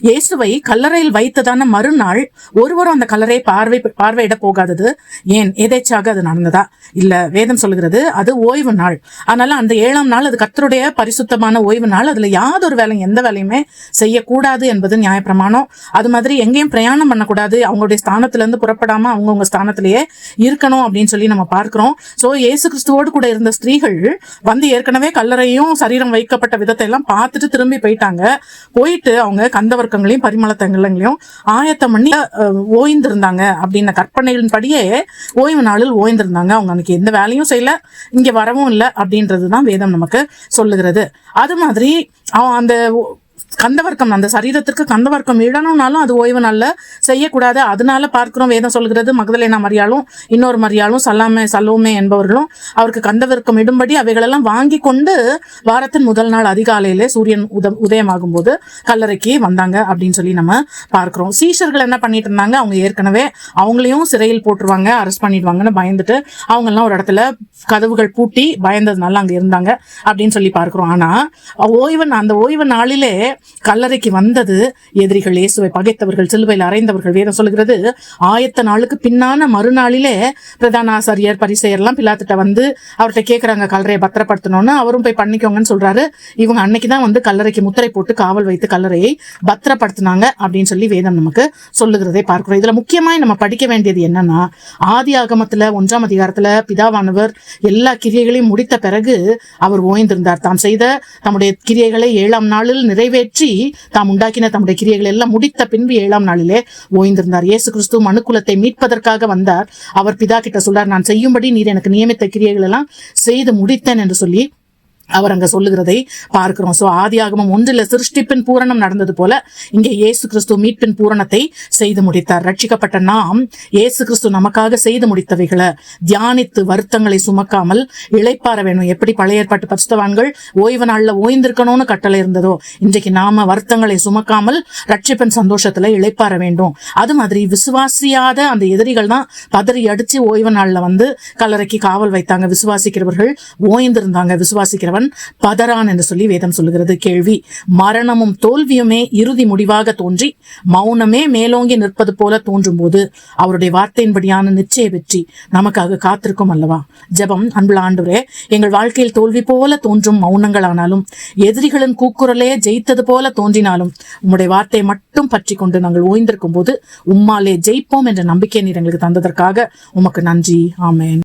இயேசுவை கல்லறையில் வைத்ததான மறுநாள் ஒருவரும் அந்த கல்லறையை பார்வையிட போகாதது ஏன்? எதேச்சாக அது நடந்ததா? இல்ல, வேதம் சொல்லுகிறது அது ஓய்வு நாள். அதனால அந்த 7ஆம் நாள் அது கர்த்தருடைய பரிசுத்தமான ஓய்வு நாள். அதுல யாதொரு வேலையும் எந்த வேலையுமே செய்யக்கூடாது என்பது நியாயப்பிரமாணம். அது மாதிரி எங்கேயும் பிரயாணம் பண்ணக்கூடாது, அவங்களுடைய ஸ்தானத்துல இருந்து புறப்படாம அவங்கவுங்க ஸ்தானத்திலேயே இருக்கணும் அப்படின்னு சொல்லி நம்ம பார்க்கிறோம். சோ இயேசு கிறிஸ்துவோடு கூட இருந்த ஸ்திரீகள் வந்து ஏற்கனவே கல்லறையும் சரீரம் வைக்கப்பட்ட விதத்தை எல்லாம் பார்த்துட்டு திரும்பி போயிட்டாங்க. போயிட்டு அவங்க கந்தவர்க்கங்களையும் பரிமளத்தங்களையும் ஆயத்தம் பண்ணி ஓய்ந்திருந்தாங்க அப்படின்ன கற்பனைகளின் படியே ஓய்வு நாளில் ஓய்ந்திருந்தாங்க. அவங்க அன்னைக்கு எந்த வேலையும் செய்யல, இங்க வரவும் இல்லை அப்படின்றதுதான் வேதம் நமக்கு சொல்லுகிறது. அது மாதிரி அந்த கந்தவர்க்கம், அந்த சரீரத்திற்கு கந்தவர்க்கம் இடணும்னாலும் அது ஓய்வு நாள்ல செய்யக்கூடாது. அதனால பார்க்கிறோம் வேதம் சொல்கிறது மகதலேனா மரியாளும் இன்னொரு மரியாளும் சலோமே என்பவர்களும் அவருக்கு கந்தவர்க்கம் இடும்படி அவைகளெல்லாம் வாங்கி கொண்டு வாரத்தின் முதல் நாள் அதிகாலையிலே சூரியன் உதயமாகும் போது கல்லறைக்கு வந்தாங்க அப்படின்னு சொல்லி நம்ம பார்க்கிறோம். சீஷர்கள் என்ன பண்ணிட்டு இருந்தாங்க? அவங்க ஏற்கனவே அவங்களையும் சிறையில் போட்டுருவாங்க, அரெஸ்ட் பண்ணிடுவாங்கன்னு பயந்துட்டு அவங்க எல்லாம் ஒரு இடத்துல கதவுகள் பூட்டி பயந்ததுனால அங்க இருந்தாங்க அப்படின்னு சொல்லி பார்க்கிறோம். ஆனா அந்த ஓய்வு நாளிலே கல்லறைக்கு வந்தது எதிரிகள், இயேசுவை பகைத்தவர்கள், சிலுவையில் அறைந்தவர்கள். வேதம் சொல்லுகிறது ஆயத்த நாளுக்கு பின்னான மறுநாளிலே பிரதான ஆசாரியர் பரிசேயர் எல்லாம் பிலாத்துட்ட வந்து அவர்கிட்ட கேட்கறாங்க கல்லறையை பத்திரப்படுத்தணும்னு. அவரும் போய் பண்ணிக்கோங்கன்னு சொல்றாரு. இவங்க அன்னைக்குதான் வந்து கல்லறைக்கு முத்திரை போட்டு காவல் வைத்து கல்லறையை பத்திரப்படுத்தினாங்க அப்படின்னு சொல்லி வேதம் நமக்கு சொல்லுகிறதை பார்க்கிறோம். இதுல முக்கியமாய் நம்ம படிக்க வேண்டியது என்னன்னா, ஆதி ஆகமத்துல 1ஆம் அதிகாரத்துல பிதாவானவர் எல்லா கிரியைகளையும் முடித்த பிறகு அவர் ஓய்ந்திருந்தார். தாம் செய்த தம்முடைய கிரியைகளை 7ஆம் நாளில் நிறைவேற்றி தாம் உண்டாக்கின தம்முடைய கிரியைகள் எல்லாம் முடித்த பின்பு 7ஆம் நாளிலே ஓய்ந்திருந்தார். இயேசு கிறிஸ்து மனுக்குலத்தை மீட்பதற்காக வந்தார். அவர் பிதா கிட்ட சொல்றார், நான் செய்யும்படி நீர் எனக்கு நியமித்த கிரியைகள் எல்லாம் செய்து முடித்தேன் என்று சொல்லி அவர் அங்க சொல்லுகிறதை பார்க்கிறோம். சோ ஆதியாகமம் 1 சிருஷ்டிப்பின் பூரணம் நடந்தது போல இங்கே இயேசு கிறிஸ்து மீட்பின் பூரணத்தை செய்து முடித்தார். ரட்சிக்கப்பட்ட நாம் இயேசு கிறிஸ்து நமக்காக செய்து முடித்தவைகளை தியானித்து வருத்தங்களை சுமக்காமல் இளைப்பாற வேணும். எப்படி பழைய ஏற்பாட்டு பரிசுத்தவான்கள் ஓய்வு நாள்ல ஓய்ந்திருக்கணும்னு கட்டளை இருந்ததோ, இன்றைக்கு நாம வருத்தங்களை சுமக்காமல் ரட்சிப்பின் சந்தோஷத்துல இளைப்பாற வேண்டும். அது மாதிரி விசுவாசியாத அந்த எதிரிகள் தான் பதறி அடிச்சு ஓய்வு நாள்ல வந்து கல்லறைக்கு காவல் வைத்தாங்க. விசுவாசிக்கிறவர்கள் ஓய்ந்திருந்தாங்க. விசுவாசிக்கிறவன் பதறான் என்று சொல்லி வேதம் சொல்லுகிறது. கேள்வி: மரணமும் தோல்வியுமே இறுதி முடிவாக தோன்றி மௌனமே மேலோங்கி நிற்பது போல தோன்றும் போது அவருடைய வார்த்தையின்படியான நிச்சய வெற்றி நமக்காக காத்திருக்கும் அல்லவா? ஜெபம்: அன்புள்ள ஆண்டவரே, எங்கள் வாழ்க்கையில் தோல்வி போல தோன்றும் மௌனங்களானாலும் எதிரிகளின் கூக்குரலே ஜெயித்தது போல தோன்றினாலும் உம்முடைய வார்த்தையை மட்டும் பற்றி கொண்டு நாங்கள் ஓய்ந்திருக்கும் போது உம்மாலே ஜெயிப்போம் என்ற நம்பிக்கை நீர் எங்களுக்கு தந்ததற்காக உமக்கு நன்றி. ஆமென்.